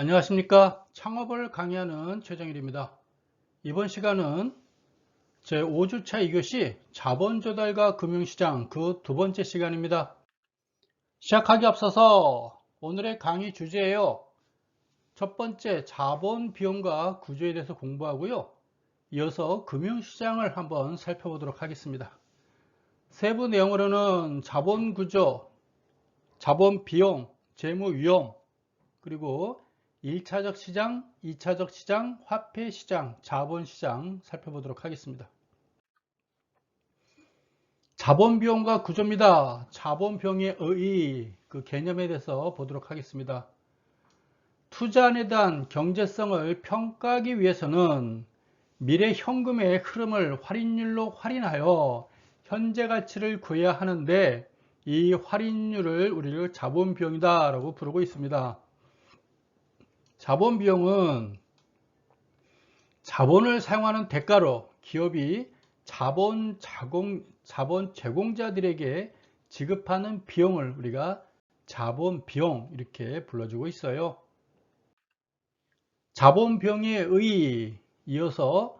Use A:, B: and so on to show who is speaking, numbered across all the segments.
A: 안녕하십니까. 창업을 강의하는 최정일입니다. 이번 시간은 제 5주차 2교시 자본 조달과 금융시장 그 두 번째 시간입니다. 시작하기 앞서서 오늘의 강의 주제예요. 첫 번째 자본 비용과 구조에 대해서 공부하고요. 이어서 금융시장을 한번 살펴보도록 하겠습니다. 세부 내용으로는 자본 구조, 자본 비용, 재무 위험, 그리고 1차적 시장, 2차적 시장, 화폐 시장, 자본 시장 살펴보도록 하겠습니다. 자본 비용과 구조입니다. 자본 비용의 의의, 그 개념에 대해서 보도록 하겠습니다. 투자안에 대한 경제성을 평가하기 위해서는 미래 현금의 흐름을 할인율로 할인하여 현재 가치를 구해야 하는데 이 할인율을 우리가 자본 비용이다 라고 부르고 있습니다. 자본 비용은 자본을 사용하는 대가로 기업이 자본 제공자들에게 지급하는 비용을 우리가 자본 비용 이렇게 불러주고 있어요. 자본 비용에 이어서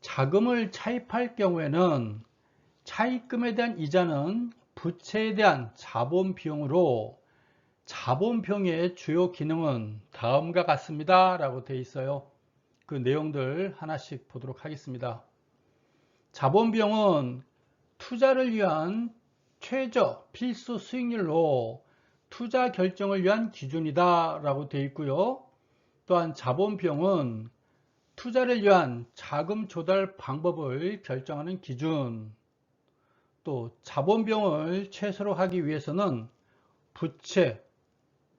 A: 자금을 차입할 경우에는 차입금에 대한 이자는 부채에 대한 자본 비용으로 자본 비용의 주요 기능은 다음과 같습니다 라고 되어 있어요. 그 내용들 하나씩 보도록 하겠습니다. 자본 비용은 투자를 위한 최저 필수 수익률로 투자 결정을 위한 기준이다 라고 되어 있고요. 또한 자본 비용은 투자를 위한 자금 조달 방법을 결정하는 기준, 또 자본 비용을 최소로 하기 위해서는 부채,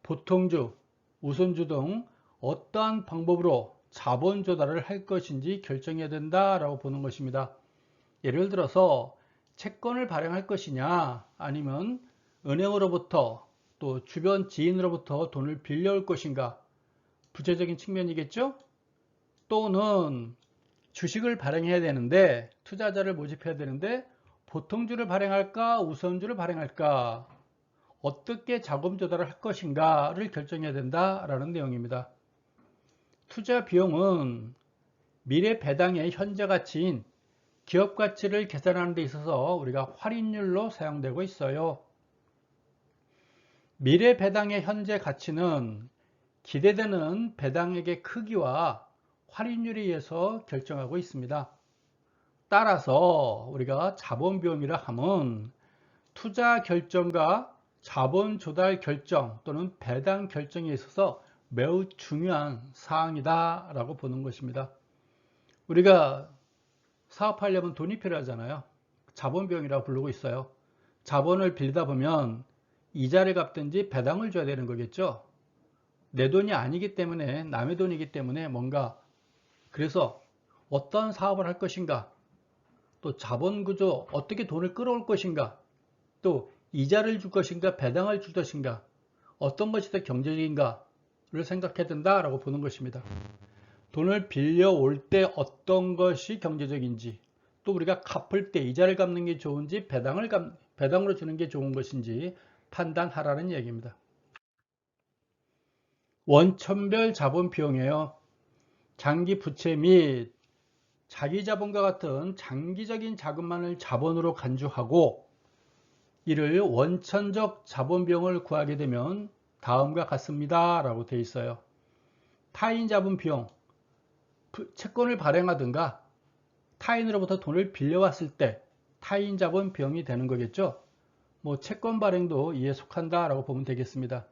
A: 보통주, 우선주 등 어떠한 방법으로 자본 조달을 할 것인지 결정해야 된다라고 보는 것입니다. 예를 들어서 채권을 발행할 것이냐 아니면 은행으로부터 또 주변 지인으로부터 돈을 빌려올 것인가, 부채적인 측면이겠죠. 또는 주식을 발행해야 되는데 투자자를 모집해야 되는데 보통주를 발행할까 우선주를 발행할까, 어떻게 자금 조달을 할 것인가를 결정해야 된다라는 내용입니다. 투자 비용은 미래 배당의 현재 가치인 기업 가치를 계산하는 데 있어서 우리가 할인율로 사용되고 있어요. 미래 배당의 현재 가치는 기대되는 배당액의 크기와 할인율에 의해서 결정하고 있습니다. 따라서 우리가 자본 비용이라 하면 투자 결정과 자본 조달 결정 또는 배당 결정에 있어서 매우 중요한 사항이다 라고 보는 것입니다. 우리가 사업하려면 돈이 필요하잖아요. 자본 비용이라고 부르고 있어요. 자본을 빌리다 보면 이자를 갚든지 배당을 줘야 되는 거겠죠. 내 돈이 아니기 때문에, 남의 돈이기 때문에 뭔가, 그래서 어떤 사업을 할 것인가, 또 자본 구조 어떻게 돈을 끌어올 것인가, 또 이자를 줄 것인가 배당을 줄 것인가, 어떤 것이 더 경제적인가를 생각해야 된다라고 보는 것입니다. 돈을 빌려올 때 어떤 것이 경제적인지, 또 우리가 갚을 때 이자를 갚는 게 좋은지 배당으로 주는 게 좋은 것인지 판단하라는 얘기입니다. 원천별 자본 비용이에요. 장기 부채 및 자기 자본과 같은 장기적인 자금만을 자본으로 간주하고 이를 원천적 자본 비용을 구하게 되면 다음과 같습니다 라고 되어 있어요. 타인 자본 비용, 채권을 발행하든가 타인으로부터 돈을 빌려왔을 때 타인 자본 비용이 되는 거겠죠. 채권 발행도 이에 속한다 라고 보면 되겠습니다.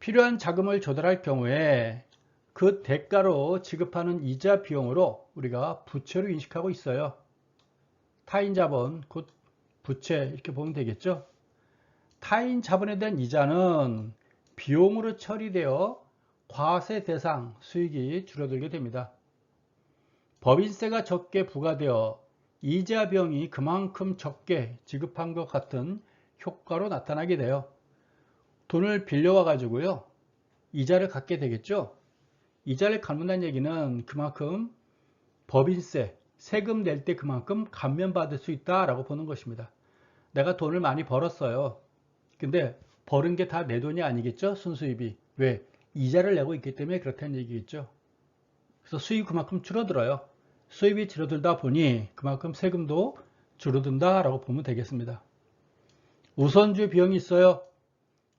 A: 필요한 자금을 조달할 경우에 그 대가로 지급하는 이자 비용으로 우리가 부채로 인식하고 있어요. 타인 자본, 곧 부채 이렇게 보면 되겠죠. 타인 자본에 대한 이자는 비용으로 처리되어 과세 대상 수익이 줄어들게 됩니다. 법인세가 적게 부과되어 이자 비용이 그만큼 적게 지급한 것 같은 효과로 나타나게 돼요. 돈을 빌려와 가지고요 이자를 갚게 되겠죠. 이자를 갚는다는 얘기는 그만큼 법인세, 세금 낼 때 그만큼 감면받을 수 있다라고 보는 것입니다. 내가 돈을 많이 벌었어요. 근데 버는 게 다 내 돈이 아니겠죠? 순수입이. 왜? 이자를 내고 있기 때문에 그렇다는 얘기겠죠. 그래서 수입이 그만큼 줄어들어요. 수입이 줄어들다 보니 그만큼 세금도 줄어든다라고 보면 되겠습니다. 우선주 비용이 있어요.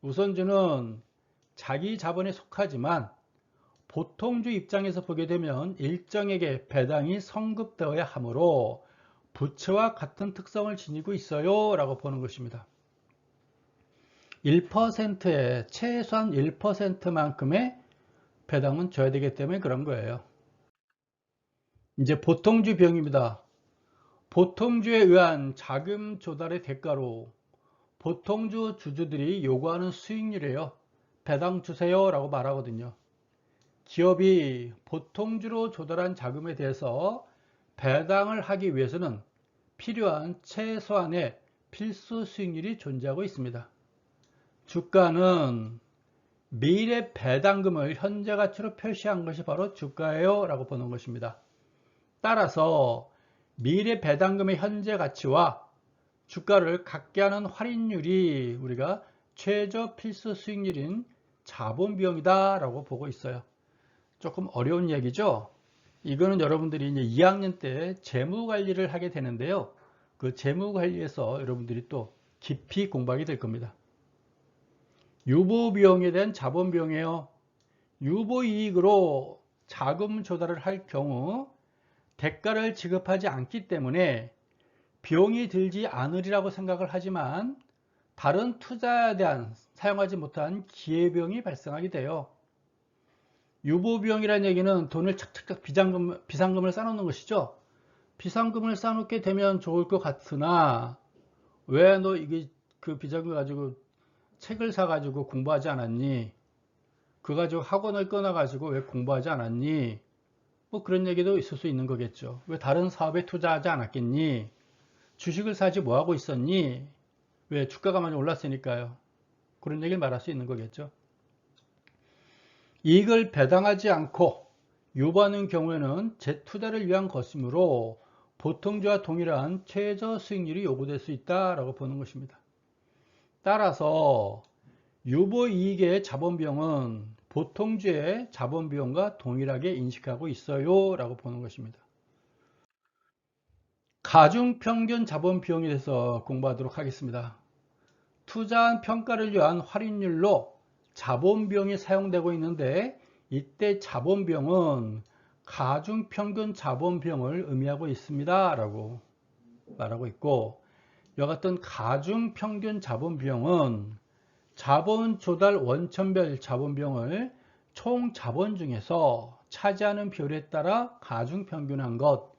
A: 우선주는 자기 자본에 속하지만 보통주 입장에서 보게 되면 일정에게 배당이 성급되어야 하므로 부채와 같은 특성을 지니고 있어요 라고 보는 것입니다. 1%에 최소한 1%만큼의 배당은 줘야 되기 때문에 그런 거예요. 이제 보통주 비용입니다. 보통주에 의한 자금 조달의 대가로 보통주 주주들이 요구하는 수익률이에요. 배당 주세요 라고 말하거든요. 기업이 보통주로 조달한 자금에 대해서 배당을 하기 위해서는 필요한 최소한의 필수 수익률이 존재하고 있습니다. 주가는 미래 배당금을 현재 가치로 표시한 것이 바로 주가예요 라고 보는 것입니다. 따라서 미래 배당금의 현재 가치와 주가를 같게 하는 할인율이 우리가 최저 필수 수익률인 자본비용이다 라고 보고 있어요. 조금 어려운 얘기죠. 이거는 여러분들이 이제 2학년 때 재무관리를 하게 되는데요. 그 재무관리에서 여러분들이 또 깊이 공부하게 될 겁니다. 유보비용에 대한 자본비용이에요. 유보이익으로 자금 조달을 할 경우 대가를 지급하지 않기 때문에 비용이 들지 않으리라고 생각을 하지만 다른 투자에 대한 사용하지 못한 기회비용이 발생하게 돼요. 유보비용이라는 얘기는 돈을 착착착 비상금을 쌓아놓는 것이죠. 비상금을 쌓아놓게 되면 좋을 것 같으나 왜 너 이게 그 비상금 가지고 책을 사가지고 공부하지 않았니? 그거 가지고 학원을 끊어가지고 왜 공부하지 않았니? 뭐 그런 얘기도 있을 수 있는 거겠죠. 왜 다른 사업에 투자하지 않았겠니? 주식을 사지 뭐하고 있었니? 왜 주가가 많이 올랐으니까요. 그런 얘기를 말할 수 있는 거겠죠. 이익을 배당하지 않고 유보하는 경우에는 재투자를 위한 것이므로 보통주와 동일한 최저 수익률이 요구될 수 있다라고 보는 것입니다. 따라서 유보이익의 자본비용은 보통주의 자본비용과 동일하게 인식하고 있어요 라고 보는 것입니다. 가중평균 자본비용에 대해서 공부하도록 하겠습니다. 투자한 평가를 위한 할인율로 자본비용이 사용되고 있는데 이때 자본비용은 가중평균 자본비용을 의미하고 있습니다 라고 말하고 있고, 이와 같은 가중평균 자본비용은 자본 조달 원천별 자본비용을 총 자본 중에서 차지하는 비율에 따라 가중평균한 것,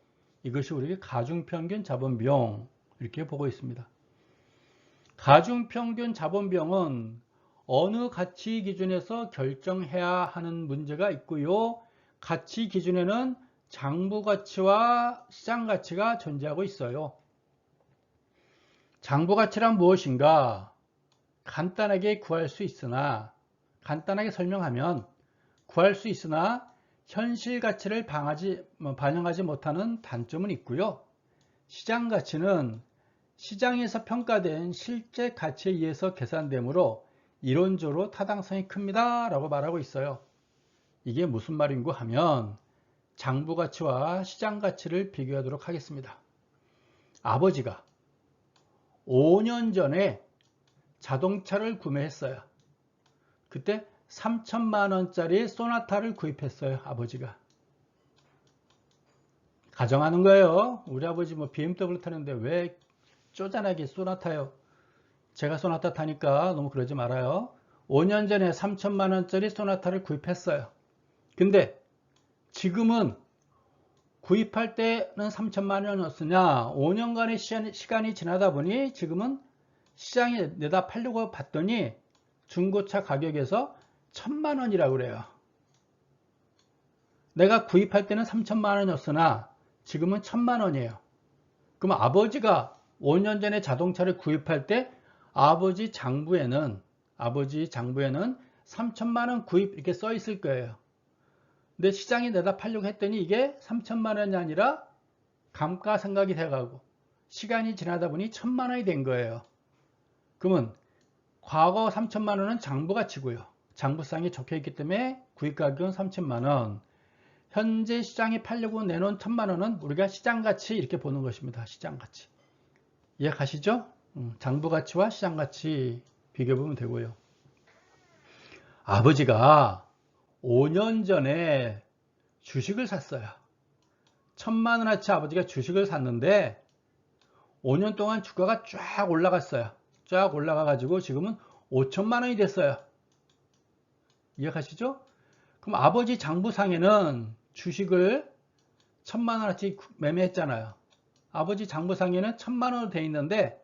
A: 이것이 우리 가중평균 자본비용 이렇게 보고 있습니다. 가중평균 자본비용은 어느 가치 기준에서 결정해야 하는 문제가 있고요. 가치 기준에는 장부가치와 시장가치가 존재하고 있어요. 장부가치란 무엇인가? 간단하게 설명하면 구할 수 있으나 현실 가치를 반영하지 못하는 단점은 있고요. 시장 가치는 시장에서 평가된 실제 가치에 의해서 계산되므로 이론적으로 타당성이 큽니다 라고 말하고 있어요. 이게 무슨 말인고 하면 장부 가치와 시장 가치를 비교하도록 하겠습니다. 아버지가 5년 전에 자동차를 구매했어요. 그때 3천만 원짜리 소나타를 구입했어요. 아버지가. 가정하는 거예요. 우리 아버지 뭐 BMW 타는데 왜 쪼잔하게 소나타요? 제가 소나타 타니까 너무 그러지 말아요. 5년 전에 3천만 원짜리 소나타를 구입했어요. 근데 지금은 구입할 때는 3천만 원이었으냐, 5년간의 시간이 지나다 보니 지금은 시장에 내다 팔려고 봤더니 중고차 가격에서 1,000만 원이라고 그래요. 내가 구입할 때는 3천만 원이었으나 지금은 1,000만 원이에요. 그럼 아버지가 5년 전에 자동차를 구입할 때 아버지 장부에는 3천만 원 구입 이렇게 써 있을 거예요. 근데 시장에 내다 팔려고 했더니 이게 3천만 원이 아니라 감가상각이 돼가고 시간이 지나다 보니 1,000만 원이 된 거예요. 그러면 과거 3천만 원은 장부가치고요. 장부상에 적혀있기 때문에 구입가격은 3천만원. 현재 시장에 팔려고 내놓은 1,000만원은 우리가 시장가치 이렇게 보는 것입니다. 시장가치. 이해가시죠? 장부가치와 시장가치 비교해보면 되고요. 아버지가 5년 전에 주식을 샀어요. 1,000만원어치 아버지가 주식을 샀는데 5년 동안 주가가 쫙 올라갔어요. 쫙 올라가가지고 지금은 5천만원이 됐어요. 이해가시죠? 그럼 아버지 장부상에는 주식을 1,000만원어치 매매했잖아요. 아버지 장부상에는 1,000만원으로 되어 있는데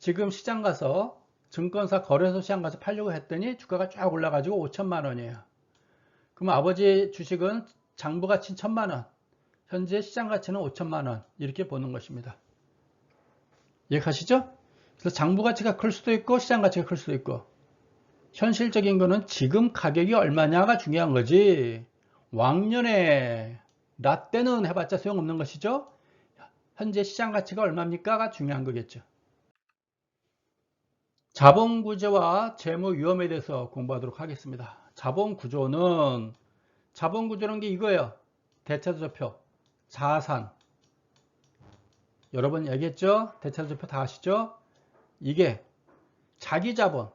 A: 지금 시장 가서 증권사 거래소 시장 가서 팔려고 했더니 주가가 쫙 올라가지고 5천만원이에요. 그럼 아버지 주식은 장부가치 1,000만원, 현재 시장가치는 5천만원 이렇게 보는 것입니다. 이해가시죠? 그래서 장부가치가 클 수도 있고 시장가치가 클 수도 있고 현실적인 거는 지금 가격이 얼마냐가 중요한 거지 왕년에 나 때는 해봤자 소용없는 것이죠. 현재 시장가치가 얼마입니까가 중요한 거겠죠. 자본구조와 재무위험에 대해서 공부하도록 하겠습니다. 자본구조는 게 이거예요. 대차도표표, 자산. 여러 번 얘기했죠? 대차도표표 다 아시죠? 이게 자기자본.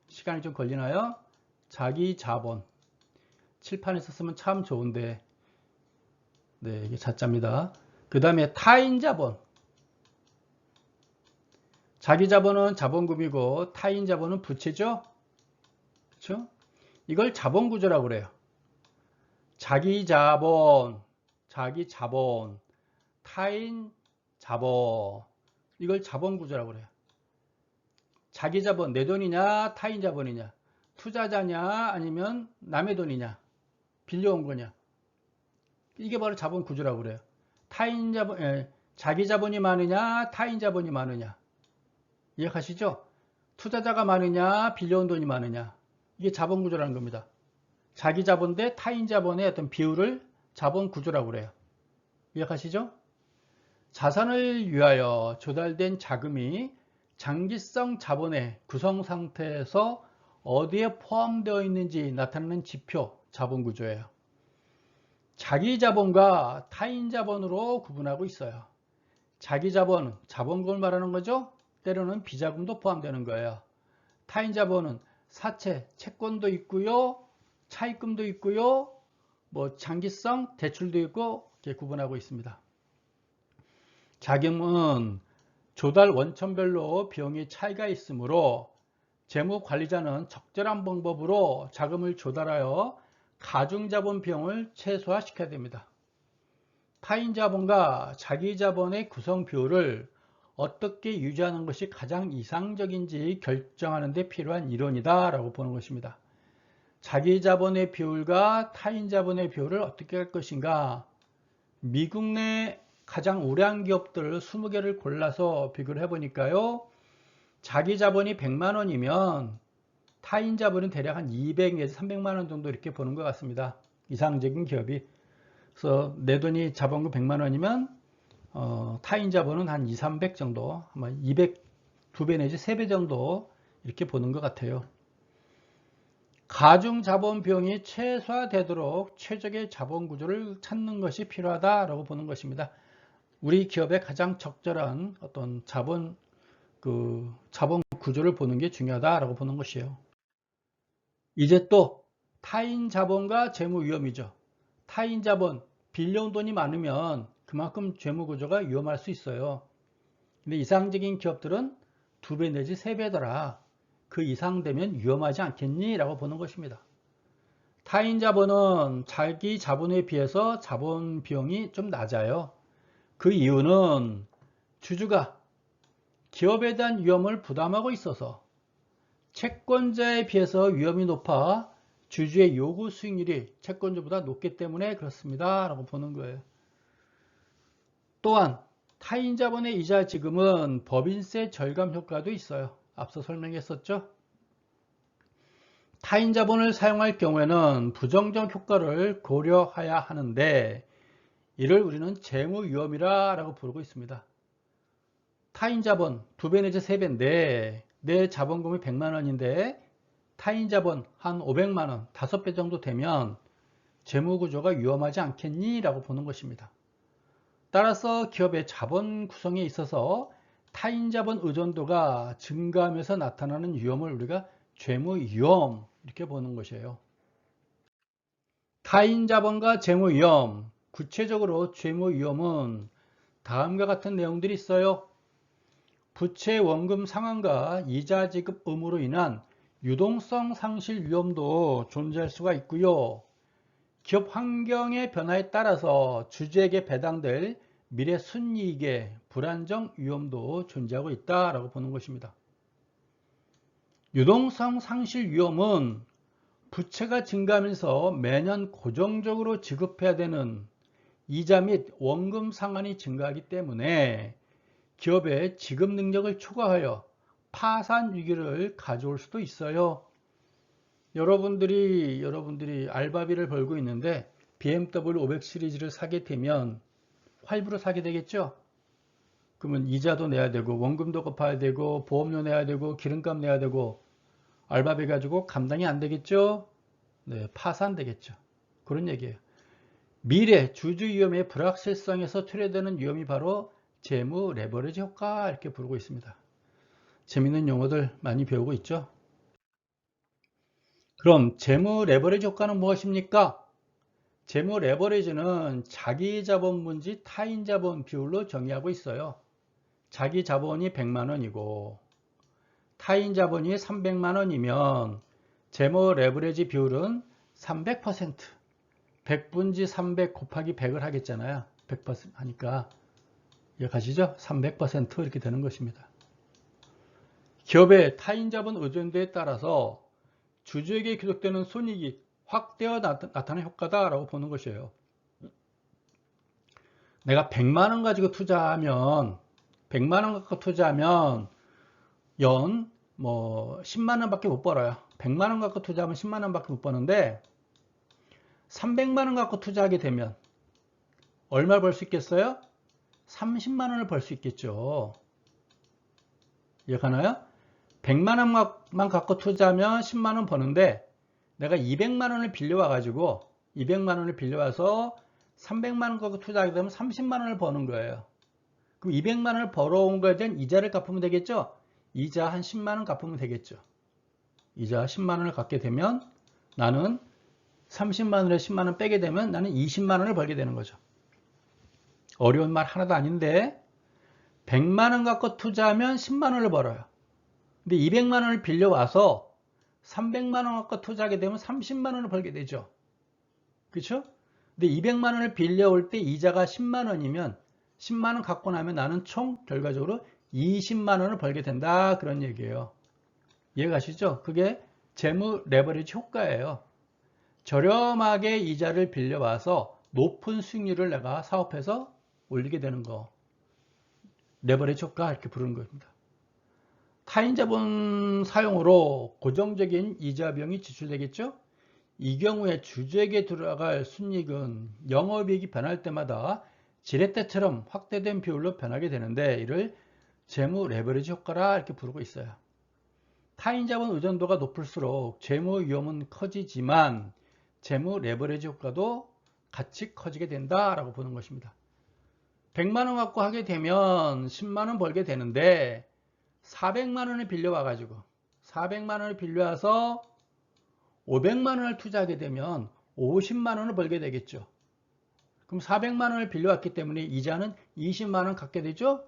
A: 시간이 좀 걸리나요? 자기자본. 칠판에 썼으면 참 좋은데 네, 이게 자자입니다. 그 다음에 타인자본. 자기자본은 자본금이고 타인자본은 부채죠. 그렇죠? 이걸 자본구조라고 그래요. 자기자본, 타인자본. 이걸 자본구조라고 그래요. 자기자본, 내 돈이냐 타인자본이냐, 투자자냐 아니면 남의 돈이냐, 빌려온 거냐. 이게 바로 자본구조라고 그래요. 자기자본이 많으냐 타인자본이 많으냐. 이해하시죠? 투자자가 많으냐 빌려온 돈이 많으냐. 이게 자본구조라는 겁니다. 자기자본 대 타인자본의 어떤 비율을 자본구조라고 그래요. 이해하시죠? 자산을 위하여 조달된 자금이 장기성 자본의 구성 상태에서 어디에 포함되어 있는지 나타내는 지표, 자본구조예요. 자기자본과 타인자본으로 구분하고 있어요. 자기자본은 자본금을 말하는 거죠. 때로는 비자금도 포함되는 거예요. 타인자본은 사채, 채권도 있고요. 차입금도 있고요. 뭐 장기성 대출도 있고 이렇게 구분하고 있습니다. 자금은 조달 원천별로 비용의 차이가 있으므로 재무관리자는 적절한 방법으로 자금을 조달하여 가중자본 비용을 최소화시켜야 됩니다. 타인자본과 자기자본의 구성 비율을 어떻게 유지하는 것이 가장 이상적인지 결정하는 데 필요한 이론이다 라고 보는 것입니다. 자기자본의 비율과 타인자본의 비율을 어떻게 할 것인가. 미국 내 가장 우량 기업들 20개를 골라서 비교를 해보니까요. 자기자본이 100만원이면 타인자본은 대략 한 200에서 300만원 정도 이렇게 보는 것 같습니다. 이상적인 기업이. 그래서 내 돈이 자본금 100만원이면 타인자본은 한 2, 300 정도, 아마 200, 2배 내지 3배 정도 이렇게 보는 것 같아요. 가중자본 비용이 최소화되도록 최적의 자본 구조를 찾는 것이 필요하다라고 보는 것입니다. 우리 기업의 가장 적절한 어떤 자본 구조를 보는 게 중요하다라고 보는 것이에요. 이제 또 타인 자본과 재무 위험이죠. 타인 자본, 빌려온 돈이 많으면 그만큼 재무 구조가 위험할 수 있어요. 근데 이상적인 기업들은 2배 내지 3배더라. 그 이상 되면 위험하지 않겠니? 라고 보는 것입니다. 타인 자본은 자기 자본에 비해서 자본 비용이 좀 낮아요. 그 이유는 주주가 기업에 대한 위험을 부담하고 있어서 채권자에 비해서 위험이 높아 주주의 요구 수익률이 채권자보다 높기 때문에 그렇습니다. 라고 보는 거예요. 또한 타인 자본의 이자 지급은 법인세 절감 효과도 있어요. 앞서 설명했었죠. 타인 자본을 사용할 경우에는 부정적 효과를 고려해야 하는데 이를 우리는 재무 위험이라고 부르고 있습니다. 타인 자본 2배 내지 3배인데 내 자본금이 100만 원인데 타인 자본 한 500만 원, 5배 정도 되면 재무구조가 위험하지 않겠니? 라고 보는 것입니다. 따라서 기업의 자본 구성에 있어서 타인 자본 의존도가 증가하면서 나타나는 위험을 우리가 재무 위험 이렇게 보는 것이에요. 타인 자본과 재무 위험, 구체적으로 재무 위험은 다음과 같은 내용들이 있어요. 부채 원금 상환과 이자 지급 의무로 인한 유동성 상실 위험도 존재할 수가 있고요. 기업 환경의 변화에 따라서 주주에게 배당될 미래 순이익의 불안정 위험도 존재하고 있다라고 보는 것입니다. 유동성 상실 위험은 부채가 증가하면서 매년 고정적으로 지급해야 되는 이자 및 원금 상환이 증가하기 때문에 기업의 지급 능력을 초과하여 파산 위기를 가져올 수도 있어요. 여러분들이 알바비를 벌고 있는데 BMW 500 시리즈를 사게 되면 할부로 사게 되겠죠? 그러면 이자도 내야 되고 원금도 갚아야 되고 보험료 내야 되고 기름값 내야 되고 알바비 가지고 감당이 안 되겠죠? 네, 파산되겠죠. 그런 얘기예요. 미래 주주 위험의 불확실성에서 투여되는 위험이 바로 재무 레버리지 효과 이렇게 부르고 있습니다. 재밌는 용어들 많이 배우고 있죠? 그럼 재무 레버리지 효과는 무엇입니까? 재무 레버리지는 자기 자본 분지 타인 자본 비율로 정의하고 있어요. 자기 자본이 100만 원이고 타인 자본이 300만 원이면 재무 레버리지 비율은 300%, 100분지 300 곱하기 100을 하겠잖아요. 100% 하니까 이해가시죠? 300% 이렇게 되는 것입니다. 기업의 타인 자본 의존도에 따라서 주주에게 귀속되는 손익이 확대어 나타나는 효과다라고 보는 것이에요. 내가 100만 원 가지고 투자하면 100만 원 갖고 투자하면 연 10만 원밖에 못 벌어요. 100만 원 갖고 투자하면 10만 원밖에 못 버는데 300만 원 갖고 투자하게 되면 얼마 벌 수 있겠어요? 30만 원을 벌 수 있겠죠. 이해가나요? 100만 원만 갖고 투자하면 10만 원 버는데 내가 200만 원을 빌려와 가지고 200만 원을 빌려와서 300만 원 갖고 투자하게 되면 30만 원을 버는 거예요. 그럼 200만 원을 벌어온 거에 대한 이자를 갚으면 되겠죠? 이자 한 10만 원 갚으면 되겠죠. 이자 10만 원을 갚게 되면 나는 30만 원에 10만 원 빼게 되면 나는 20만 원을 벌게 되는 거죠. 어려운 말 하나도 아닌데 100만 원 갖고 투자하면 10만 원을 벌어요. 근데 200만 원을 빌려와서 300만 원 갖고 투자하게 되면 30만 원을 벌게 되죠. 그렇죠? 근데 200만 원을 빌려올 때 이자가 10만 원이면 10만 원 갖고 나면 나는 총 결과적으로 20만 원을 벌게 된다. 그런 얘기예요. 이해가시죠? 그게 재무 레버리지 효과예요. 저렴하게 이자를 빌려와서 높은 수익률을 내가 사업해서 올리게 되는 거. 레버리지 효과 이렇게 부르는 겁니다. 타인 자본 사용으로 고정적인 이자 비용이 지출되겠죠? 이 경우에 주주에게 들어갈 순이익은 영업이익이 변할 때마다 지렛대처럼 확대된 비율로 변하게 되는데 이를 재무 레버리지 효과라 이렇게 부르고 있어요. 타인 자본 의존도가 높을수록 재무 위험은 커지지만 재무 레버리지 효과도 같이 커지게 된다라고 보는 것입니다. 100만 원 갖고 하게 되면 10만 원 벌게 되는데 400만 원을 빌려와 가지고 400만 원을 빌려와서 500만 원을 투자하게 되면 50만 원을 벌게 되겠죠. 그럼 400만 원을 빌려왔기 때문에 이자는 20만 원 갖게 되죠.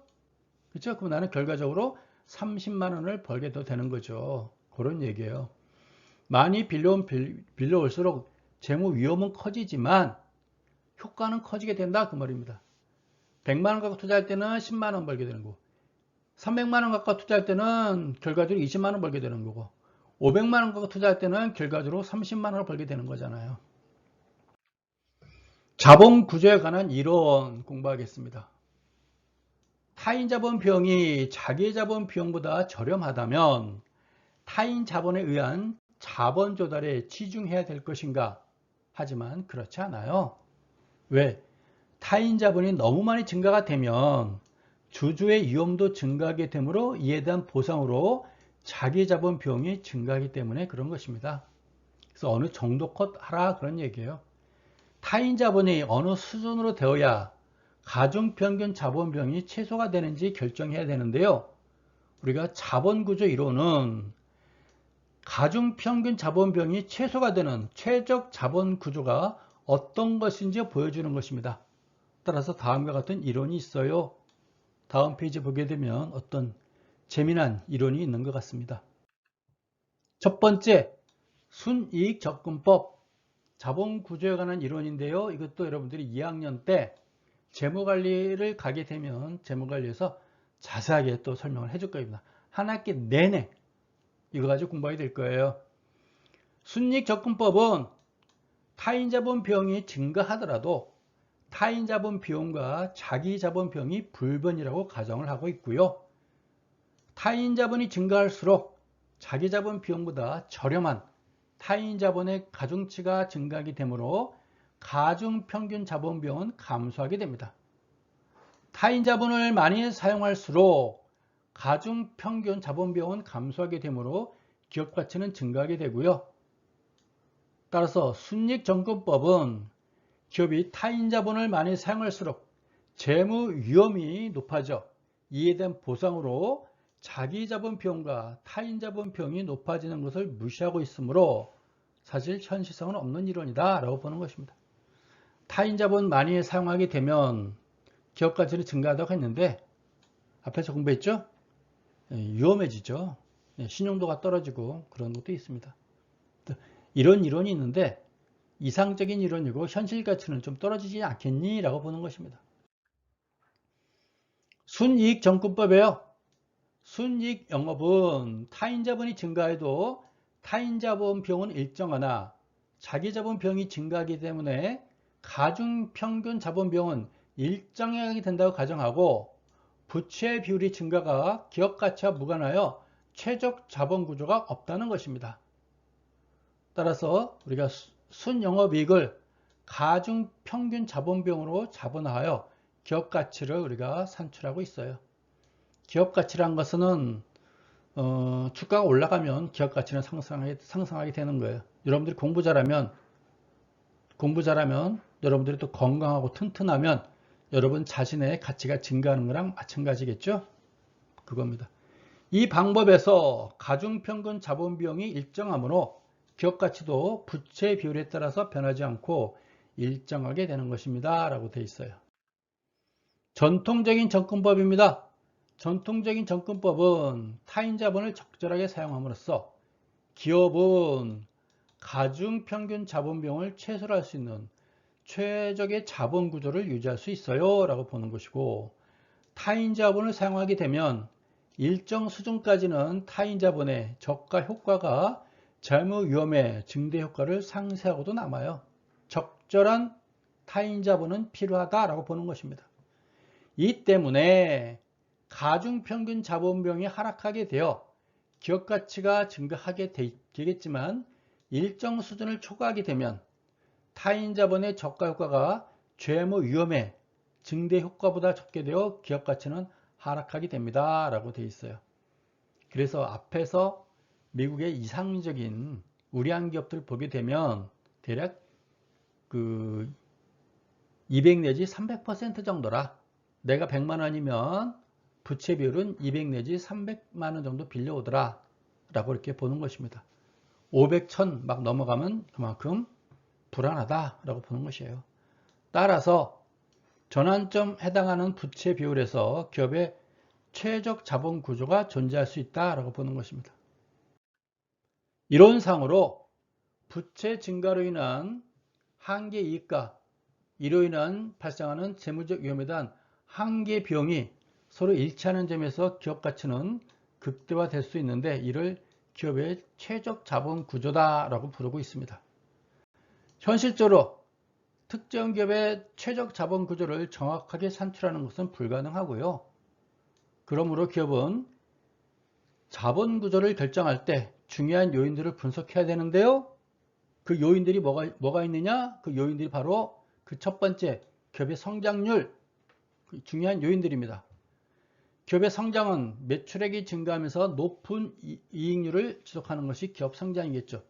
A: 그렇죠? 그럼 나는 결과적으로 30만 원을 벌게 되는 거죠. 그런 얘기예요. 많이 빌려올수록 재무 위험은 커지지만 효과는 커지게 된다 그 말입니다. 100만 원 갖고 투자할 때는 10만 원 벌게 되는 거고 300만 원 갖고 투자할 때는 결과적으로 20만 원 벌게 되는 거고 500만 원 갖고 투자할 때는 결과적으로 30만 원을 벌게 되는 거잖아요. 자본 구조에 관한 이론 공부하겠습니다. 타인 자본 비용이 자기 자본 비용보다 저렴하다면 타인 자본에 의한 자본 조달에 치중해야 될 것인가? 하지만 그렇지 않아요. 왜? 타인 자본이 너무 많이 증가가 되면 주주의 위험도 증가하게 되므로 이에 대한 보상으로 자기 자본 비용이 증가하기 때문에 그런 것입니다. 그래서 어느 정도껏 하라 그런 얘기예요. 타인 자본이 어느 수준으로 되어야 가중평균 자본 비용이 최소가 되는지 결정해야 되는데요. 우리가 자본구조 이론은 가중평균 자본 비용이 최소가 되는 최적 자본 구조가 어떤 것인지 보여주는 것입니다. 따라서 다음과 같은 이론이 있어요. 다음 페이지 보게 되면 어떤 재미난 이론이 있는 것 같습니다. 첫 번째, 순이익 접근법, 자본 구조에 관한 이론인데요. 이것도 여러분들이 2학년 때 재무관리를 가게 되면 재무관리에서 자세하게 또 설명을 해줄 겁니다. 한 학기 내내 이거 가지고 공부하게 될 거예요. 순이익 접근법은 타인 자본 비용이 증가하더라도 타인 자본 비용과 자기 자본 비용이 불변이라고 가정을 하고 있고요. 타인 자본이 증가할수록 자기 자본 비용보다 저렴한 타인 자본의 가중치가 증가하게 되므로 가중평균 자본 비용은 감소하게 됩니다. 타인 자본을 많이 사용할수록 가중평균 자본 비용은 감소하게 되므로 기업 가치는 증가하게 되고요. 따라서 순이익접근법은 기업이 타인 자본을 많이 사용할수록 재무 위험이 높아져 이에 대한 보상으로 자기 자본 비용과 타인 자본 비용이 높아지는 것을 무시하고 있으므로 사실 현실성은 없는 이론이다 라고 보는 것입니다. 타인 자본 많이 사용하게 되면 기업 가치는 증가하다고 했는데 앞에서 공부했죠? 위험해지죠. 신용도가 떨어지고 그런 것도 있습니다. 이런 이론이 있는데 이상적인 이론이고 현실 가치는 좀 떨어지지 않겠니? 라고 보는 것입니다. 순이익 접근법이에요. 순이익 영업은 타인 자본이 증가해도 타인 자본 비용은 일정하나 자기 자본 비용이 증가하기 때문에 가중평균 자본 비용은 일정하게 된다고 가정하고 부채 비율이 증가가 기업 가치와 무관하여 최적 자본 구조가 없다는 것입니다. 따라서 우리가 순영업이익을 가중평균 자본 비용으로 자본화하여 기업 가치를 우리가 산출하고 있어요. 기업 가치란 것은 주가가 올라가면 기업 가치는 상승하게 되는 거예요. 여러분들이 공부 잘하면 여러분들이 또 건강하고 튼튼하면 여러분 자신의 가치가 증가하는 거랑 마찬가지겠죠? 그겁니다. 이 방법에서 가중평균 자본 비용이 일정하므로 기업 가치도 부채 비율에 따라서 변하지 않고 일정하게 되는 것입니다. 라고 되어 있어요. 전통적인 접근법입니다. 전통적인 접근법은 타인 자본을 적절하게 사용함으로써 기업은 가중평균 자본 비용을 최소로 할 수 있는 최적의 자본 구조를 유지할 수 있어요 라고 보는 것이고, 타인 자본을 사용하게 되면 일정 수준까지는 타인 자본의 저가 효과가 재무 위험의 증대 효과를 상쇄하고도 남아요. 적절한 타인 자본은 필요하다라고 보는 것입니다. 이 때문에 가중평균 자본 비용이 하락하게 되어 기업 가치가 증가하게 되겠지만 일정 수준을 초과하게 되면 타인 자본의 저가 효과가 재무 위험의 증대 효과보다 적게 되어 기업 가치는 하락하게 됩니다 라고 되어 있어요. 그래서 앞에서 미국의 이상적인 우량 기업들 보게 되면 대략 200 내지 300% 정도라. 내가 100만 원이면 부채 비율은 200 내지 300만 원 정도 빌려오더라 라고 이렇게 보는 것입니다. 500, 1000 막 넘어가면 그만큼 불안하다 라고 보는 것이에요. 따라서 전환점 해당하는 부채 비율에서 기업의 최적 자본 구조가 존재할 수 있다라고 보는 것입니다. 이론상으로 부채 증가로 인한 한계 이익과 이로 인한 발생하는 재무적 위험에 대한 한계 비용이 서로 일치하는 점에서 기업 가치는 극대화될 수 있는데 이를 기업의 최적 자본 구조다라고 부르고 있습니다. 현실적으로 특정 기업의 최적 자본 구조를 정확하게 산출하는 것은 불가능하고요. 그러므로 기업은 자본 구조를 결정할 때 중요한 요인들을 분석해야 되는데요. 그 요인들이 뭐가 있느냐? 그 요인들이 바로 그 첫 번째 기업의 성장률, 중요한 요인들입니다. 기업의 성장은 매출액이 증가하면서 높은 이익률을 지속하는 것이 기업 성장이겠죠.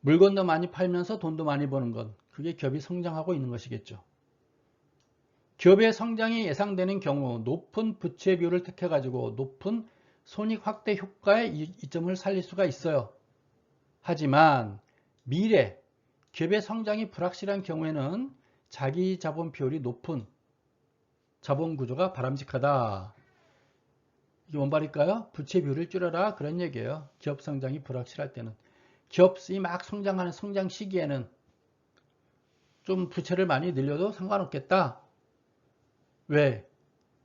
A: 물건도 많이 팔면서 돈도 많이 버는 것, 그게 기업이 성장하고 있는 것이겠죠. 기업의 성장이 예상되는 경우 높은 부채 비율을 택해 가지고 높은 손익 확대 효과의 이점을 살릴 수가 있어요. 하지만 미래 기업의 성장이 불확실한 경우에는 자기 자본 비율이 높은 자본 구조가 바람직하다. 이게 뭔 말일까요? 부채 비율을 줄여라, 그런 얘기예요. 기업 성장이 불확실할 때는. 기업이 막 성장하는 성장 시기에는 좀 부채를 많이 늘려도 상관없겠다. 왜?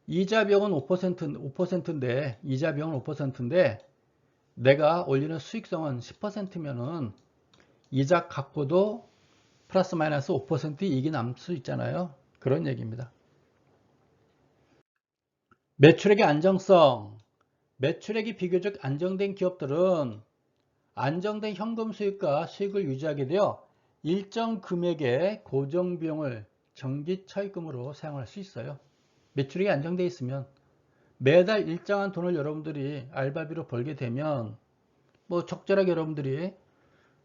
A: 이자 비용은 5%인데, 이자 비용은 5%인데, 내가 올리는 수익성은 10%면은 이자 갚고도 플러스 마이너스 5% 이익이 남을 수 있잖아요. 그런 얘기입니다. 매출액의 안정성. 매출액이 비교적 안정된 기업들은 안정된 현금 수익과 수익을 유지하게 되어 일정 금액의 고정 비용을 정기 차입금으로 사용할 수 있어요. 매출액이 안정되어 있으면 매달 일정한 돈을 여러분들이 알바비로 벌게 되면 뭐 적절하게 여러분들이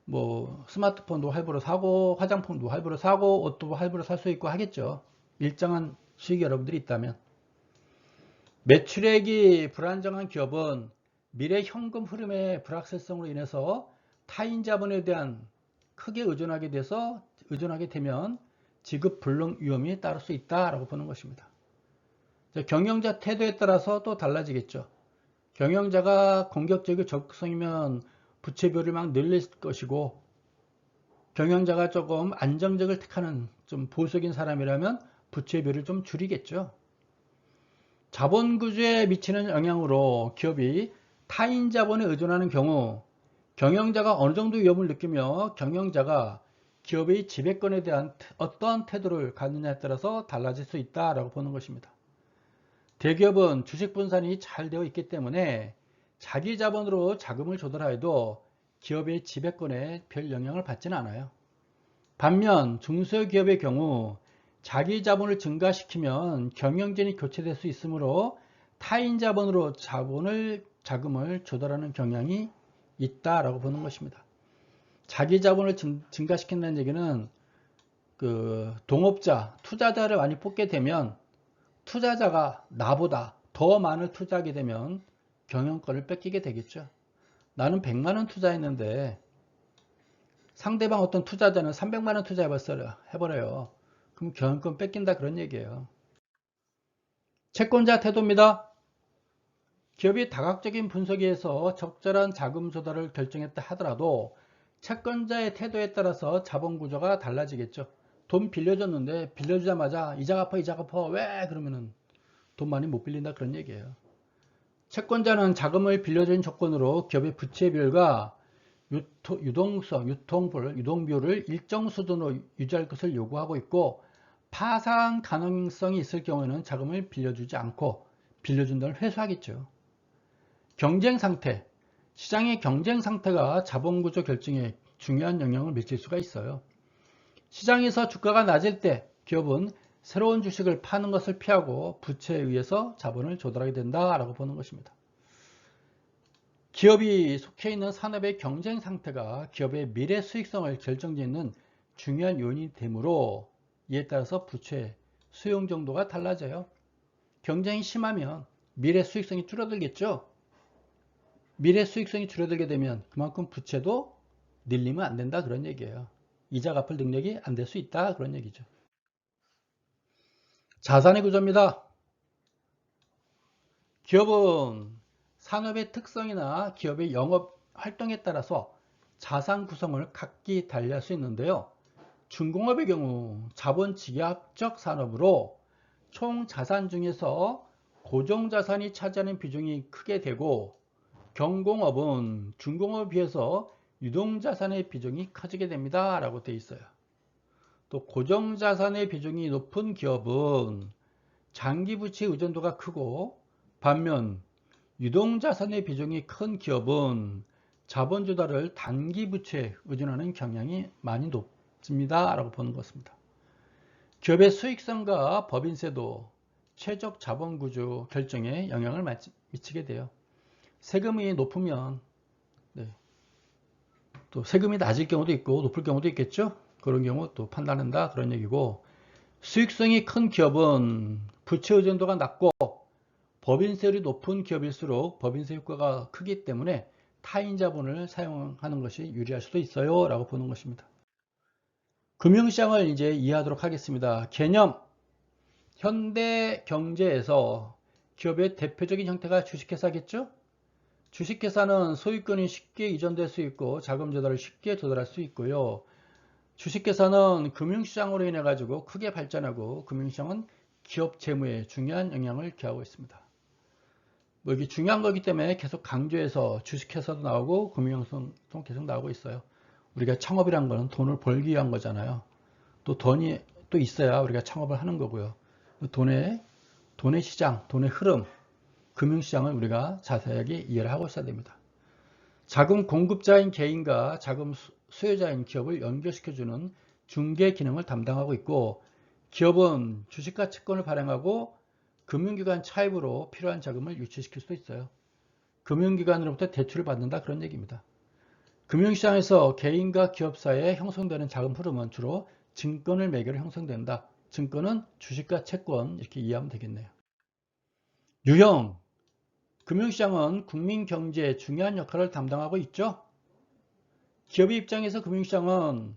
A: 뭐 스마트폰도 할부로 사고 화장품도 할부로 사고 옷도 할부로 살 수 있고 하겠죠. 일정한 수익이 여러분들이 있다면. 매출액이 불안정한 기업은 미래 현금 흐름의 불확실성으로 인해서 타인 자본에 대한 크게 의존하게 되면 지급 불능 위험이 따를 수 있다라고 보는 것입니다. 경영자 태도에 따라서 또 달라지겠죠. 경영자가 공격적이고 적극성이면 부채 비율을 막 늘릴 것이고, 경영자가 조금 안정적을 택하는 좀 보수적인 사람이라면 부채 비율을 좀 줄이겠죠. 자본 구조에 미치는 영향으로 기업이 타인 자본에 의존하는 경우 경영자가 어느 정도 위험을 느끼며 경영자가 기업의 지배권에 대한 어떤 태도를 갖느냐에 따라서 달라질 수 있다라고 보는 것입니다. 대기업은 주식 분산이 잘 되어 있기 때문에 자기 자본으로 자금을 조달하여도 기업의 지배권에 별 영향을 받지는 않아요. 반면 중소기업의 경우 자기 자본을 증가시키면 경영진이 교체될 수 있으므로 타인 자본으로 자금을 조달하는 경향이 있다라고 보는 것입니다. 자기 자본을 증가시킨다는 얘기는 동업자, 투자자를 많이 뽑게 되면 투자자가 나보다 더 많은 투자하게 되면 경영권을 뺏기게 되겠죠. 나는 100만 원 투자했는데 상대방 어떤 투자자는 300만 원 투자해버려요. 그럼 경영권 뺏긴다, 그런 얘기예요. 채권자 태도입니다. 기업이 다각적인 분석에서 적절한 자금 조달을 결정했다 하더라도 채권자의 태도에 따라서 자본 구조가 달라지겠죠. 돈 빌려줬는데 빌려주자마자 이자 갚아 왜 그러면은 돈 많이 못 빌린다, 그런 얘기예요. 채권자는 자금을 빌려준 조건으로 기업의 부채 비율과 유동비율을 일정 수준으로 유지할 것을 요구하고 있고, 파산 가능성이 있을 경우에는 자금을 빌려주지 않고 빌려준 돈을 회수하겠죠. 경쟁 상태, 시장의 경쟁 상태가 자본구조 결정에 중요한 영향을 미칠 수가 있어요. 시장에서 주가가 낮을 때 기업은 새로운 주식을 파는 것을 피하고 부채에 의해서 자본을 조달하게 된다라고 보는 것입니다. 기업이 속해 있는 산업의 경쟁 상태가 기업의 미래 수익성을 결정짓는 중요한 요인이 되므로 이에 따라서 부채 수용 정도가 달라져요. 경쟁이 심하면 미래 수익성이 줄어들겠죠. 미래 수익성이 줄어들게 되면 그만큼 부채도 늘리면 안 된다, 그런 얘기예요. 이자 갚을 능력이 안 될 수 있다, 그런 얘기죠. 자산의 구조입니다. 기업은 산업의 특성이나 기업의 영업 활동에 따라서 자산 구성을 각기 달리할 수 있는데요. 중공업의 경우 자본 집약적 산업으로 총 자산 중에서 고정자산이 차지하는 비중이 크게 되고, 경공업은 중공업에 비해서 유동자산의 비중이 커지게 됩니다 라고 되어 있어요. 또 고정자산의 비중이 높은 기업은 장기부채 의존도가 크고, 반면 유동자산의 비중이 큰 기업은 자본 조달을 단기부채에 의존하는 경향이 많이 높습니다 라고 보는 것입니다. 기업의 수익성과 법인세도 최적 자본 구조 결정에 영향을 미치게 돼요. 세금이 높으면 또 세금이 낮을 경우도 있고 높을 경우도 있겠죠. 그런 경우 또 판단한다 그런 얘기고, 수익성이 큰 기업은 부채 의존도가 낮고 법인세율이 높은 기업일수록 법인세 효과가 크기 때문에 타인 자본을 사용하는 것이 유리할 수도 있어요 라고 보는 것입니다. 금융시장을 이제 이해하도록 하겠습니다. 개념, 현대 경제에서 기업의 대표적인 형태가 주식회사겠죠. 주식회사는 소유권이 쉽게 이전될 수 있고 자금 조달을 쉽게 조달할 수 있고요. 주식회사는 금융시장으로 인해 가지고 크게 발전하고, 금융시장은 기업 재무에 중요한 영향을 기하고 있습니다. 뭐 이게 중요한 거기 때문에 계속 강조해서 주식회사도 나오고 금융성도 계속 나오고 있어요. 우리가 창업이란 거는 돈을 벌기 위한 거잖아요. 또 돈이 또 있어야 우리가 창업을 하는 거고요. 돈의 시장, 돈의 흐름, 금융시장을 우리가 자세하게 이해를 하고 있어야 됩니다. 자금 공급자인 개인과 자금 수요자인 기업을 연결시켜주는 중개 기능을 담당하고 있고, 기업은 주식과 채권을 발행하고 금융기관 차입으로 필요한 자금을 유치시킬 수도 있어요. 금융기관으로부터 대출을 받는다 그런 얘기입니다. 금융시장에서 개인과 기업 사이에 형성되는 자금 흐름은 주로 증권을 매개로 형성된다. 증권은 주식과 채권 이렇게 이해하면 되겠네요. 유형, 금융시장은 국민 경제에 중요한 역할을 담당하고 있죠. 기업의 입장에서 금융시장은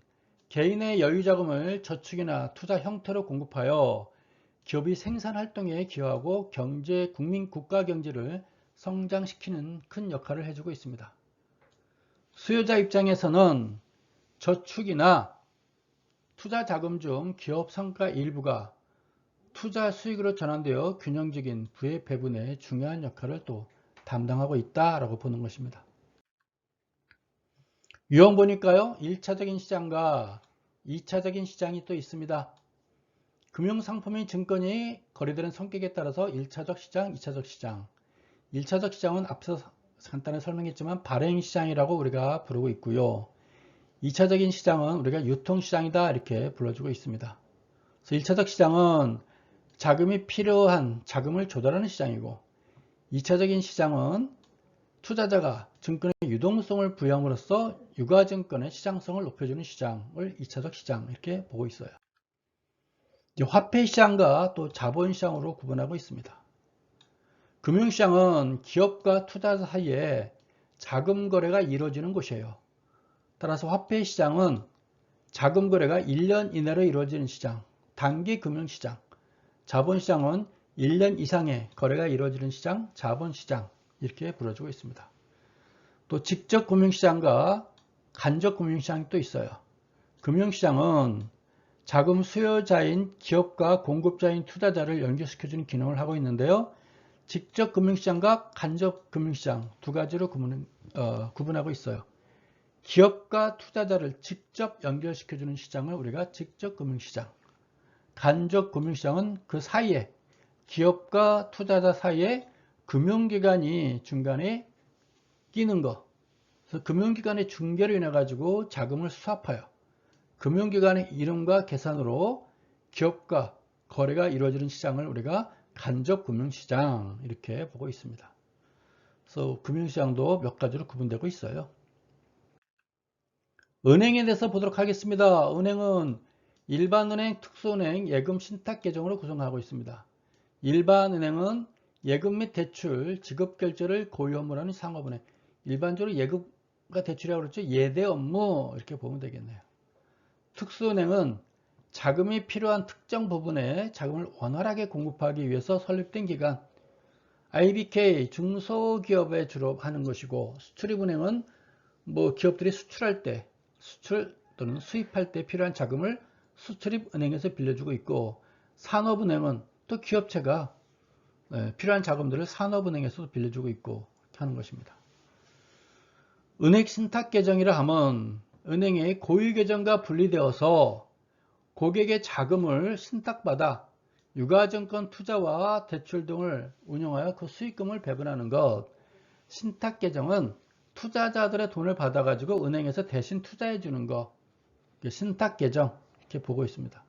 A: 개인의 여유자금을 저축이나 투자 형태로 공급하여 기업이 생산활동에 기여하고 국민 국가 경제를 성장시키는 큰 역할을 해주고 있습니다. 수요자 입장에서는 저축이나 투자 자금 중 기업 성과 일부가 투자 수익으로 전환되어 균형적인 부의 배분에 중요한 역할을 또 담당하고 있다라고 보는 것입니다. 유형 보니까요, 1차적인 시장과 2차적인 시장이 또 있습니다. 금융상품인 증권이 거래되는 성격에 따라서 1차적 시장, 2차적 시장. 1차적 시장은 앞서 간단히 설명했지만 발행시장이라고 우리가 부르고 있고요. 2차적인 시장은 우리가 유통시장이다 이렇게 불러주고 있습니다. 그래서 1차적 시장은 자금이 필요한 자금을 조달하는 시장이고, 2차적인 시장은 투자자가 증권의 유동성을 부여함으로써 유가증권의 시장성을 높여주는 시장을 2차적 시장 이렇게 보고 있어요. 이제 화폐시장과 또 자본시장으로 구분하고 있습니다. 금융시장은 기업과 투자자 사이에 자금 거래가 이루어지는 곳이에요. 따라서 화폐시장은 자금 거래가 1년 이내로 이루어지는 시장, 단기 금융시장. 자본시장은 1년 이상의 거래가 이루어지는 시장, 자본시장 이렇게 불러주고 있습니다. 또 직접 금융시장과 간접 금융시장이 또 있어요. 금융시장은 자금 수요자인 기업과 공급자인 투자자를 연결시켜주는 기능을 하고 있는데요. 직접 금융시장과 간접 금융시장 두 가지로 구분하고 있어요. 기업과 투자자를 직접 연결시켜주는 시장을 우리가 직접 금융시장, 간접 금융시장은 그 사이에 기업과 투자자 사이에 금융기관이 중간에 끼는 거. 그래서 금융기관의 중개로 인해 가지고 자금을 수합하여 금융기관의 이름과 계산으로 기업과 거래가 이루어지는 시장을 우리가 간접 금융시장 이렇게 보고 있습니다. 그래서 금융시장도 몇 가지로 구분되고 있어요. 은행에 대해서 보도록 하겠습니다. 은행은 일반은행, 특수은행, 예금 신탁 계정으로 구성하고 있습니다. 일반은행은 예금 및 대출, 지급 결제를 고유 업무로 하는 상업은행. 일반적으로 예금과 대출이라고 그랬죠. 예대 업무 이렇게 보면 되겠네요. 특수은행은 자금이 필요한 특정 부분에 자금을 원활하게 공급하기 위해서 설립된 기관. IBK 중소기업에 주로 하는 것이고, 수출입은행은 뭐 기업들이 수출할 때, 수출 또는 수입할 때 필요한 자금을 수출입은행에서 빌려주고 있고, 산업은행은 또 기업체가 필요한 자금들을 산업은행에서도 빌려주고 있고 하는 것입니다. 은행 신탁 계정이라 하면 은행의 고유 계정과 분리되어서 고객의 자금을 신탁받아 유가증권 투자와 대출 등을 운용하여 그 수익금을 배분하는 것. 신탁 계정은 투자자들의 돈을 받아가지고 은행에서 대신 투자해 주는 것. 신탁 계정 이렇게 보고 있습니다.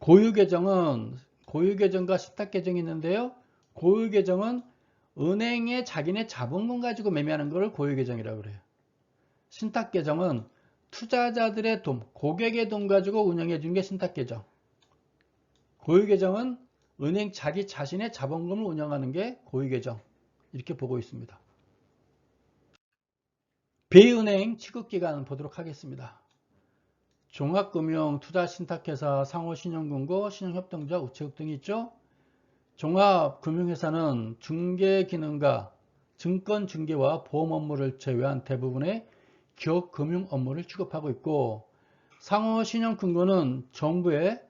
A: 고유 계정은 고유계정과 신탁계정이 있는데요. 고유계정은 은행에 자기네 자본금 가지고 매매하는 것을 고유계정이라고 그래요. 신탁계정은 투자자들의 돈, 고객의 돈 가지고 운영해 주는 게 신탁계정. 고유계정은 은행 자기 자신의 자본금을 운영하는 게 고유계정. 이렇게 보고 있습니다. 비은행 취급기간 보도록 하겠습니다. 종합금융투자신탁회사, 상호신용금고, 신용협동조합, 우체국 등이 있죠. 종합금융회사는 중개기능과 증권중개와 보험 업무를 제외한 대부분의 기업금융 업무를 취급하고 있고, 상호신용금고는 정부의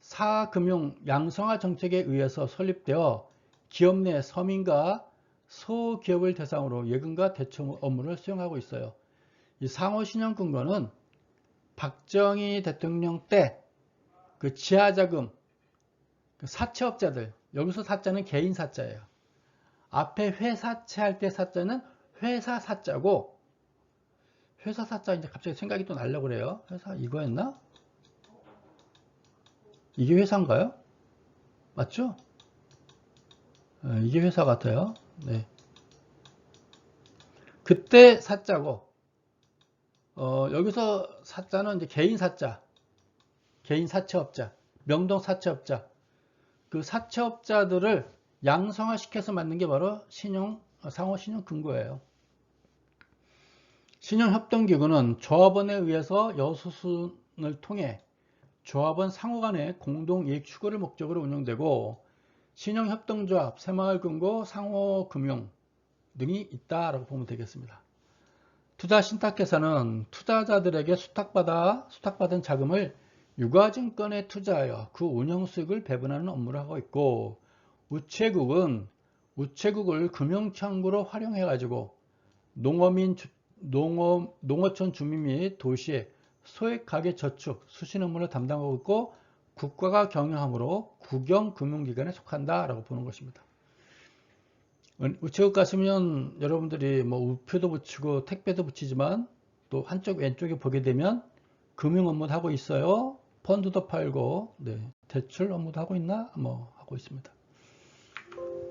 A: 사금융 양성화 정책에 의해서 설립되어 기업 내 서민과 소기업을 대상으로 예금과 대출 업무를 수행하고 있어요. 이 상호신용금고는 박정희 대통령 때 그 지하자금 그 사채업자들, 여기서 사자는 개인 사자예요. 앞에 회사채 할 때 사자는 회사 사자고, 회사 사자 이제 갑자기 생각이 또 나려고 그래요. 회사 이거였나? 이게 회사인가요? 맞죠? 이게 회사 같아요. 네. 그때 사자고, 여기서 사자는 이제 개인 사자, 개인 사채업자, 명동 사채업자, 그 사채업자들을 양성화시켜서 만든 게 바로 상호신용금고예요. 신용협동기구는 조합원에 의해서 여수순을 통해 조합원 상호 간의 공동이익 추구를 목적으로 운영되고, 신용협동조합, 새마을금고, 상호금융 등이 있다라고 보면 되겠습니다. 투자신탁회사는 투자자들에게 수탁받은 자금을 유가증권에 투자하여 그 운영수익을 배분하는 업무를 하고 있고, 우체국은 우체국을 금융창구로 활용해 가지고 농어촌 주민 및 도시의 소액가계저축, 수신 업무를 담당하고 있고, 국가가 경영하므로 국영금융기관에 속한다라고 보는 것입니다. 우체국 가시면 여러분들이 뭐 우표도 붙이고 택배도 붙이지만, 또 한쪽 왼쪽에 보게 되면 금융 업무도 하고 있어요. 펀드도 팔고, 네, 대출 업무도 하고 있나? 뭐 하고 있습니다.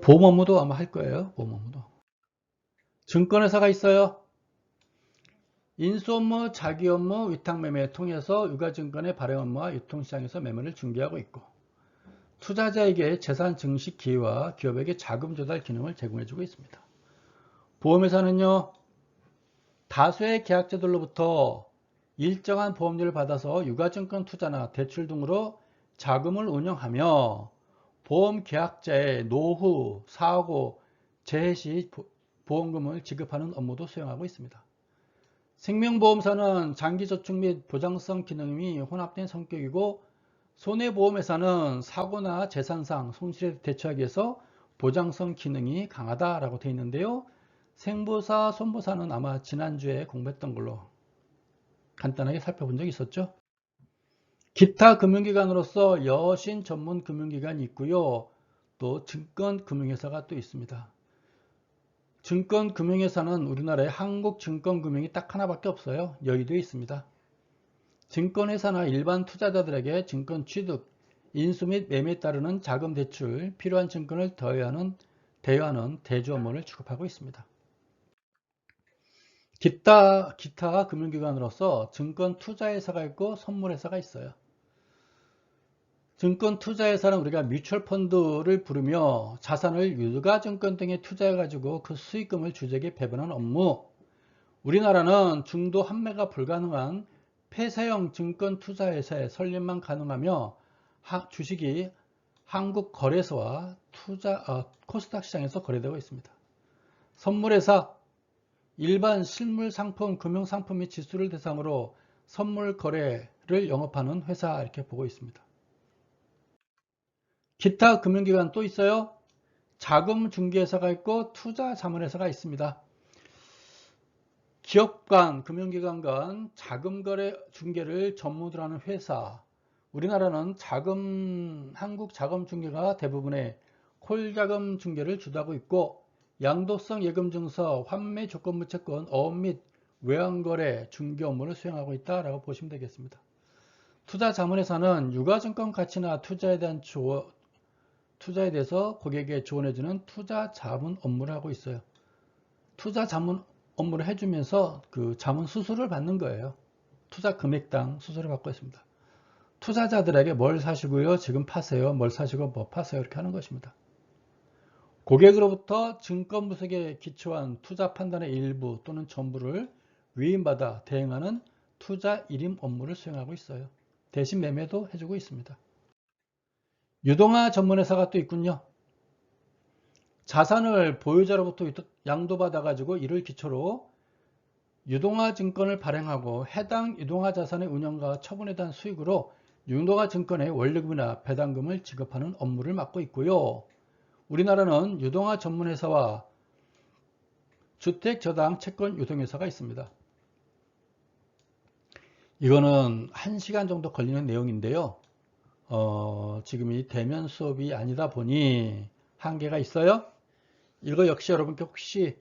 A: 보험 업무도 아마 할 거예요. 보험 업무도. 증권회사가 있어요. 인수 업무, 자기 업무, 위탁 매매를 통해서 유가증권의 발행 업무와 유통시장에서 매매를 중개하고 있고, 투자자에게 재산 증식 기회와 기업에게 자금 조달 기능을 제공해주고 있습니다. 보험회사는요, 다수의 계약자들로부터 일정한 보험료를 받아서 유가증권 투자나 대출 등으로 자금을 운영하며 보험 계약자의 노후, 사고, 재해 시 보험금을 지급하는 업무도 수행하고 있습니다. 생명보험사는 장기저축 및 보장성 기능이 혼합된 성격이고, 손해보험회사는 사고나 재산상 손실에 대처하기 위해서 보장성 기능이 강하다라고 되어 있는데요. 생보사, 손보사는 아마 지난주에 공부했던 걸로 간단하게 살펴본 적이 있었죠. 기타 금융기관으로서 여신 전문 금융기관이 있고요. 또 증권금융회사가 또 있습니다. 증권금융회사는 우리나라에 한국증권금융이 딱 하나밖에 없어요. 여의도에 있습니다. 증권회사나 일반 투자자들에게 증권 취득, 인수 및 매매에 따르는 자금 대출, 필요한 증권을 대여하는 대주 업무를 취급하고 있습니다. 기타 금융기관으로서 증권 투자회사가 있고 선물회사가 있어요. 증권 투자회사는 우리가 뮤추얼 펀드를 부르며 자산을 유가증권 등에 투자해 가지고 그 수익금을 주주에게 배분하는 업무. 우리나라는 중도 환매가 불가능한 폐쇄형 증권 투자회사의 설립만 가능하며 주식이 한국거래소와 코스닥 시장에서 거래되고 있습니다. 선물회사, 일반 실물 상품, 금융상품 및 지수를 대상으로 선물 거래를 영업하는 회사 이렇게 보고 있습니다. 기타 금융기관 또 있어요. 자금중개회사가 있고 투자자문회사가 있습니다. 기업 간, 금융기관 간 자금거래 중개를 전문으로 하는 회사. 우리나라는 한국자금중개가 대부분의 콜자금 중개를 주도하고 있고, 양도성 예금증서, 환매조건부 채권, 어업 및 외환거래 중개 업무를 수행하고 있다라고 보시면 되겠습니다. 투자자문회사는 유가증권 가치나 투자에 대한 투자에 대해서 고객에게 지원해주는 투자 자문 업무를 하고 있어요. 투자 자문 업무를 해주면서 그 자문 수수료를 받는 거예요. 투자 금액당 수수료를 받고 있습니다. 투자자들에게 뭘 사시고요, 지금 파세요, 뭘 사시고 뭐 파세요, 이렇게 하는 것입니다. 고객으로부터 증권 분석에 기초한 투자 판단의 일부 또는 전부를 위임받아 대행하는 투자 일임 업무를 수행하고 있어요. 대신 매매도 해주고 있습니다. 유동화 전문회사가 또 있군요. 자산을 보유자로부터 양도받아 가지고 이를 기초로 유동화 증권을 발행하고 해당 유동화 자산의 운영과 처분에 대한 수익으로 유동화 증권의 원리금이나 배당금을 지급하는 업무를 맡고 있고요. 우리나라는 유동화 전문회사와 주택저당 채권 유동회사가 있습니다. 이거는 1시간 정도 걸리는 내용인데요. 지금 이 대면 수업이 아니다 보니 한계가 있어요. 이거 역시 여러분께 혹시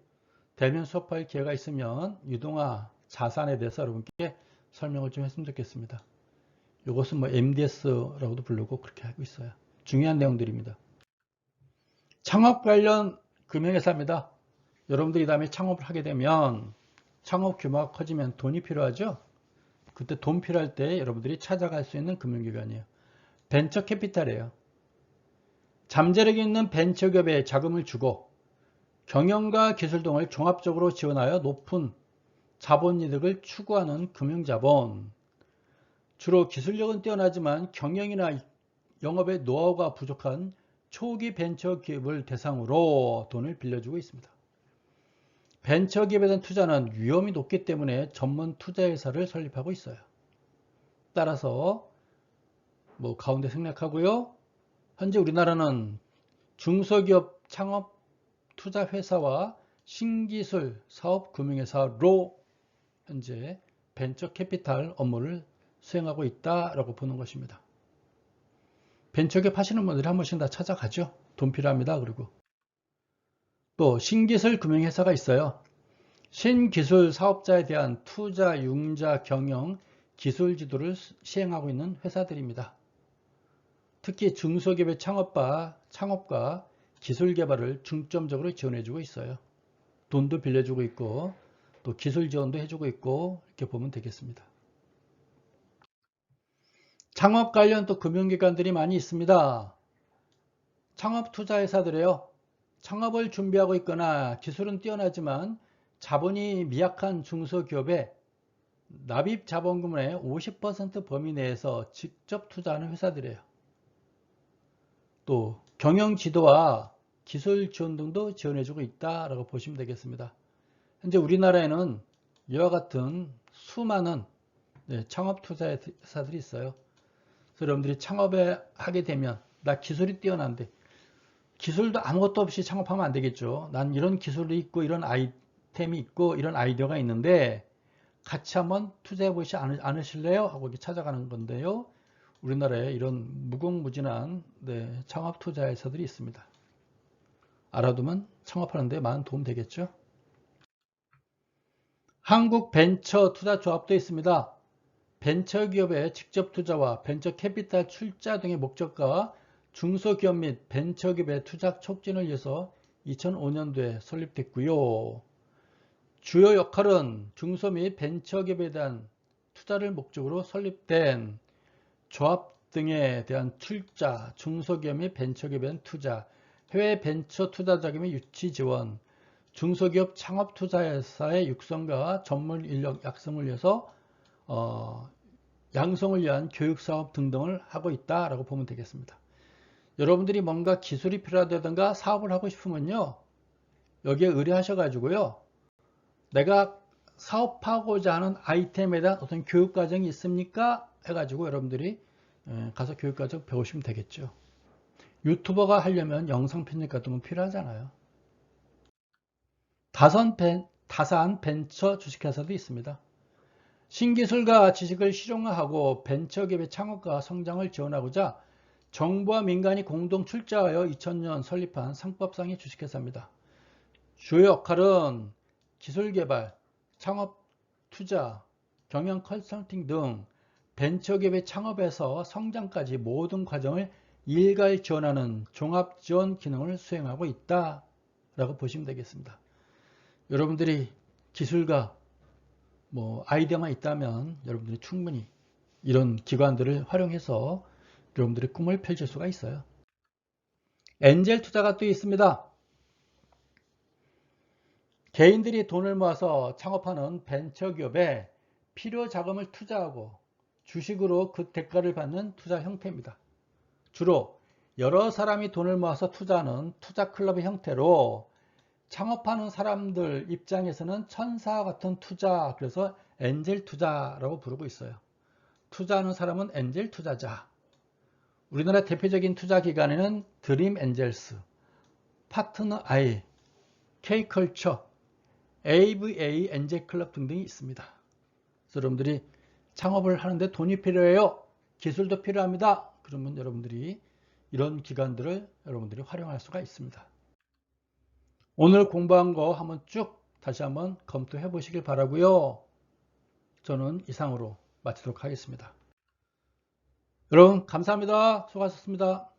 A: 대면 수업할 기회가 있으면 유동화 자산에 대해서 여러분께 설명을 좀 했으면 좋겠습니다. 이것은 뭐 MDS라고도 부르고 그렇게 하고 있어요. 중요한 내용들입니다. 창업 관련 금융회사입니다. 여러분들이 다음에 창업을 하게 되면 창업 규모가 커지면 돈이 필요하죠. 그때 돈 필요할 때 여러분들이 찾아갈 수 있는 금융기관이에요. 벤처 캐피탈이에요. 잠재력이 있는 벤처기업에 자금을 주고 경영과 기술 등을 종합적으로 지원하여 높은 자본이득을 추구하는 금융자본. 주로 기술력은 뛰어나지만 경영이나 영업의 노하우가 부족한 초기 벤처기업을 대상으로 돈을 빌려주고 있습니다. 벤처기업에 대한 투자는 위험이 높기 때문에 전문 투자회사를 설립하고 있어요. 따라서 뭐 가운데 생략하고요. 현재 우리나라는 중소기업 창업 투자회사와 신기술 사업금융회사로 현재 벤처 캐피탈 업무를 수행하고 있다라고 보는 것입니다. 벤처기업 하시는 분들이 한 번씩 다 찾아가죠. 돈 필요합니다. 그리고 또 신기술 금융회사가 있어요. 신기술 사업자에 대한 투자, 융자, 경영, 기술 지도를 시행하고 있는 회사들입니다. 특히 중소기업의 창업과 기술 개발을 중점적으로 지원해주고 있어요. 돈도 빌려주고 있고 또 기술 지원도 해주고 있고 이렇게 보면 되겠습니다. 창업 관련 또 금융기관들이 많이 있습니다. 창업 투자회사들이에요. 창업을 준비하고 있거나 기술은 뛰어나지만 자본이 미약한 중소기업에 납입 자본금의 50% 범위 내에서 직접 투자하는 회사들이에요. 또 경영 지도와 기술 지원 등도 지원해주고 있다라고 보시면 되겠습니다. 현재 우리나라에는 이와 같은 수많은 창업 투자회사들이 있어요. 그래서 여러분들이 창업에 하게 되면 나 기술이 뛰어난데 기술도 아무것도 없이 창업하면 안 되겠죠. 난 이런 기술이 있고 이런 아이템이 있고 이런 아이디어가 있는데 같이 한번 투자해 보시지 않으실래요? 하고 이렇게 찾아가는 건데요. 우리나라에 이런 무궁무진한 창업 투자회사들이 있습니다. 알아두면 창업하는 데 많은 도움 되겠죠. 한국 벤처 투자 조합도 있습니다. 벤처기업의 직접 투자와 벤처 캐피탈 출자 등의 목적과 중소기업 및 벤처기업의 투자 촉진을 위해서 2005년도에 설립됐고요. 주요 역할은 중소 및 벤처기업에 대한 투자를 목적으로 설립된 조합 등에 대한 출자, 중소기업 및 벤처기업에 대한 투자, 해외 벤처 투자 자금의 유치 지원, 중소기업 창업투자회사의 육성과 전문 인력 양성을 위해서 양성을 위한 교육사업 등등을 하고 있다라고 보면 되겠습니다. 여러분들이 뭔가 기술이 필요하다든가 사업을 하고 싶으면요. 여기에 의뢰하셔가지고요. 내가 사업하고자 하는 아이템에 대한 어떤 교육과정이 있습니까? 해가지고 여러분들이 가서 교육과정 배우시면 되겠죠. 유튜버가 하려면 영상 편집 같은 건 필요하잖아요. 다산 벤처 주식회사도 있습니다. 신기술과 지식을 실용화하고 벤처기업의 창업과 성장을 지원하고자 정부와 민간이 공동 출자하여 2000년 설립한 상법상의 주식회사입니다. 주요 역할은 기술개발, 창업, 투자, 경영 컨설팅 등 벤처기업의 창업에서 성장까지 모든 과정을 일괄 지원하는 종합 지원 기능을 수행하고 있다 라고 보시면 되겠습니다. 여러분들이 기술과 아이디어만 있다면 여러분들이 충분히 이런 기관들을 활용해서 여러분들의 꿈을 펼칠 수가 있어요. 엔젤 투자가 또 있습니다. 개인들이 돈을 모아서 창업하는 벤처기업에 필요 자금을 투자하고 주식으로 그 대가를 받는 투자 형태입니다. 주로 여러 사람이 돈을 모아서 투자하는 투자 클럽의 형태로 창업하는 사람들 입장에서는 천사와 같은 투자, 그래서 엔젤 투자라고 부르고 있어요. 투자하는 사람은 엔젤 투자자. 우리나라 대표적인 투자 기관에는 드림 엔젤스, 파트너 I, K컬처, AVA 엔젤 클럽 등등이 있습니다. 그래서 여러분들이 창업을 하는데 돈이 필요해요. 기술도 필요합니다. 그러면 여러분들이 이런 기관들을 여러분들이 활용할 수가 있습니다. 오늘 공부한 거 한번 쭉 다시 한번 검토해 보시길 바라고요. 저는 이상으로 마치도록 하겠습니다. 여러분 감사합니다. 수고하셨습니다.